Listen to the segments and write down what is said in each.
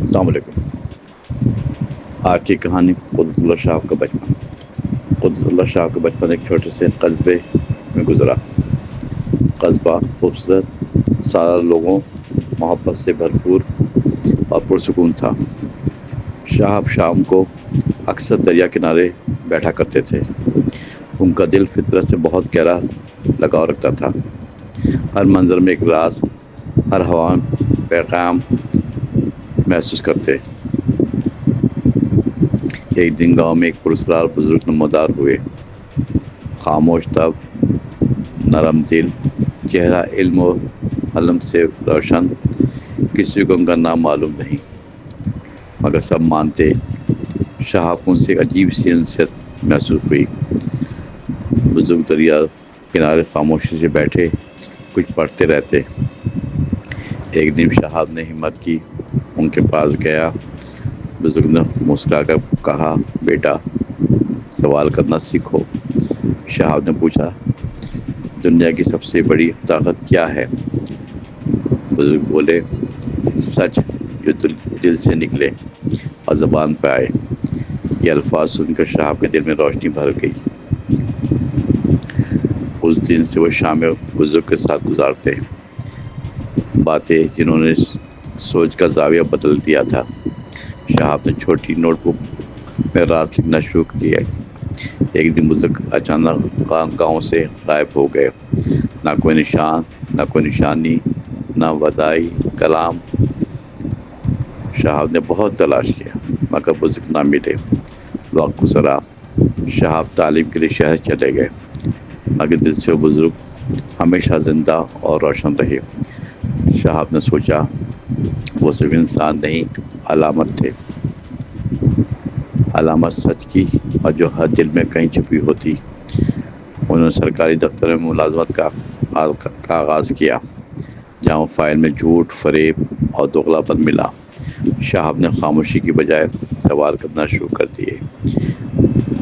السلام علیکم۔ آج کی کہانی قدرت اللہ شاہ کا بچپن۔ قدرت اللہ شاہ کا بچپن ایک چھوٹے سے قصبے میں گزرا۔ قصبہ خوبصورت، سارا لوگوں محبت سے بھرپور اور پرسکون تھا۔ شاہ شام کو اکثر دریا کنارے بیٹھا کرتے تھے۔ ان کا دل فطرت سے بہت گہرا لگاؤ رکھتا تھا۔ ہر منظر میں ایک راز، ہر ہوا میں پیغام محسوس کرتے۔ ایک دن گاؤں میں ایک پراسرار بزرگ نمودار ہوئے۔ خاموش طب، نرم دل، چہرہ علم و حلم سے روشن۔ کسی کو ان کا نام معلوم نہیں، مگر سب مانتے۔ شاہ کو ان سے ایک عجیب سی انسیت محسوس ہوئی۔ بزرگ دریا کنارے خاموشی سے بیٹھے کچھ پڑھتے رہتے۔ ایک دن شہاب نے ہمت کی، ان کے پاس گیا۔ بزرگ نے مسکرا کر کہا، بیٹا سوال کرنا سیکھو۔ شہاب نے پوچھا، دنیا کی سب سے بڑی طاقت کیا ہے؟ بزرگ بولے، سچ جو دل سے نکلے اور زبان پہ آئے۔ یہ الفاظ سن کر شہاب کے دل میں روشنی بھر گئی۔ اس دن سے وہ شامیں بزرگ کے ساتھ گزارتے، باتیں جنہوں نے سوچ کا زاویہ بدل دیا تھا۔ شہاب نے چھوٹی نوٹ بک میں راز لکھنا شروع کیا۔ ایک دن بزرگ اچانک گاؤں سے غائب ہو گئے۔ نہ کوئی نشان، نہ کوئی نشانی، نہ وداعی کلام۔ شہاب نے بہت تلاش کیا، مگر بزرگ نہ ملے۔ وقت گزرا، شہاب تعلیم کے لیے شہر چلے گئے، مگر دل سے وہ بزرگ ہمیشہ زندہ اور روشن رہے۔ شہاب نے سوچا، وہ صرف انسان نہیں، علامت تھے۔ علامت سچ کی، اور جو ہر دل میں کہیں چھپی ہوتی۔ انہوں نے سرکاری دفتر میں ملازمت کا آغاز کیا، جہاں فائل میں جھوٹ، فریب اور دوغلا پن ملا۔ شہاب نے خاموشی کی بجائے سوال کرنا شروع کر دیے۔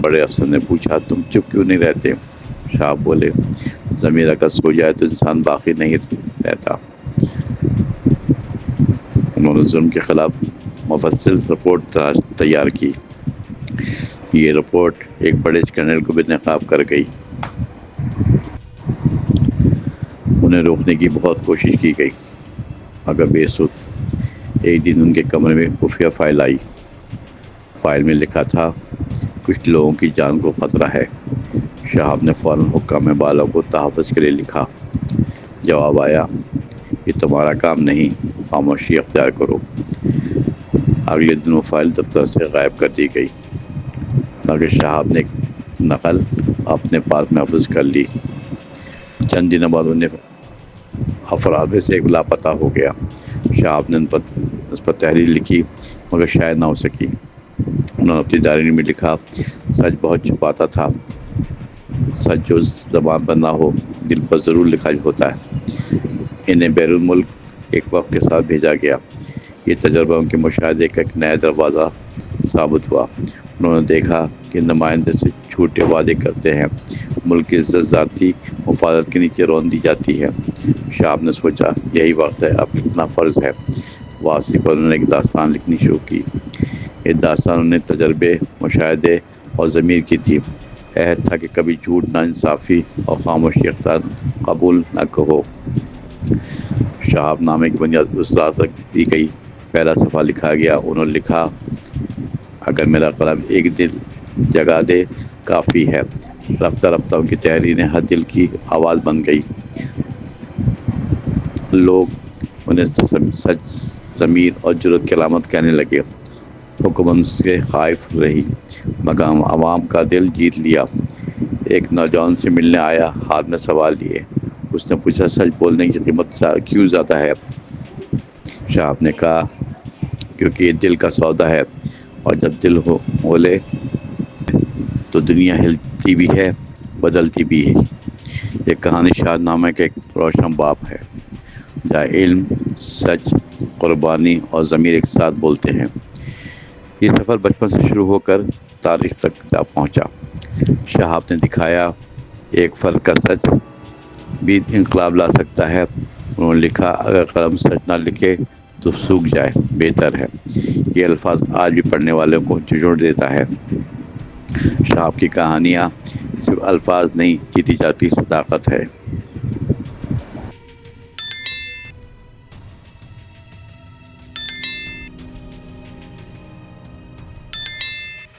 بڑے افسر نے پوچھا، تم چپ کیوں نہیں رہتے؟ شہاب بولے، ضمیر اگر سو جائے تو انسان باقی نہیں رہتا۔ انہوں نے ظلم کے خلاف مفصل رپورٹ تیار کی۔ یہ رپورٹ ایک بڑے اسکینڈل کو بے نقاب کر گئی۔ انہیں روکنے کی بہت کوشش کی گئی، مگر بے سود۔ ایک دن ان کے کمرے میں خفیہ فائل آئی۔ فائل میں لکھا تھا، کچھ لوگوں کی جان کو خطرہ ہے۔ شہاب نے فوراً حکام بالا کو تحفظ کے لیے لکھا۔ جواب آیا، یہ تمہارا کام نہیں، خاموشی اختیار کرو۔ اگلے دن وہ فائل دفتر سے غائب کر دی گئی، مگر شہاب نے ایک نقل اپنے پاس محفوظ کر لی۔ چند دنوں بعد انہیں افراد میں سے ایک لاپتہ ہو گیا۔ شہاب نے اس پر تحریر لکھی، مگر شائع نہ ہو سکی۔ انہوں نے اپنی ڈائری میں لکھا، سچ بہت چھپاتا تھا۔ سچ جو زبان پر نہ ہو، دل پر ضرور لکھا ہوتا ہے۔ انہیں بیرون ملک ایک وقت کے ساتھ بھیجا گیا۔ یہ تجربہ ان کے مشاہدے کا ایک نیا دروازہ ثابت ہوا۔ انہوں نے دیکھا کہ نمائندے سے جھوٹے وعدے کرتے ہیں، ملک کی عزت ذاتی مفادات کے نیچے رون دی جاتی ہے۔ شہاب نے سوچا، یہی وقت ہے، اب لکھنا فرض ہے۔ واپسی پر انہوں نے ایک داستان لکھنی شروع کی۔ یہ داستان انہیں تجربے، مشاہدے اور ضمیر کی تھی۔ عہد تھا کہ کبھی جھوٹ، ناانصافی اور خاموشی اختیار قبول نہ کرو۔ شہاب نامے کی بنیاد اس رات رکھ دی گئی۔ پہلا صفحہ لکھا گیا۔ انہوں نے لکھا، اگر میرا قلم ایک دل جگا دے کافی ہے۔ رفتہ رفتہ ان کی تحریریں ہر دل کی آواز بن گئی۔ لوگ انہیں سچ، ضمیر اور جرأت کی علامت کہنے لگے۔ حکومت سے خائف رہی، مگر عوام کا دل جیت لیا۔ ایک نوجوان سے ملنے آیا، ہاتھ میں سوال لیے۔ اس نے پوچھا، سچ بولنے کی قیمت کیوں زیادہ ہے؟ شہاب نے کہا، کیونکہ یہ دل کا سودا ہے، اور جب دل بولے تو دنیا ہلتی بھی ہے، بدلتی بھی ہے۔ یہ کہانی شاہ نامہ کا ایک روشن باب ہے، جہاں علم، سچ، قربانی اور ضمیر ایک ساتھ بولتے ہیں۔ یہ سفر بچپن سے شروع ہو کر تاریخ تک جا پہنچا۔ شہاب نے دکھایا، ایک فرد کا سچ بھی انقلاب لا سکتا ہے۔ انہوں نے لکھا، اگر قلم سچ نہ لکھے تو سوکھ جائے بہتر ہے۔ یہ الفاظ آج بھی پڑھنے والوں کو جھنجھوڑ دیتا ہے۔ شاپ کی کہانیاں صرف الفاظ نہیں، جیتی جاتی صداقت ہے۔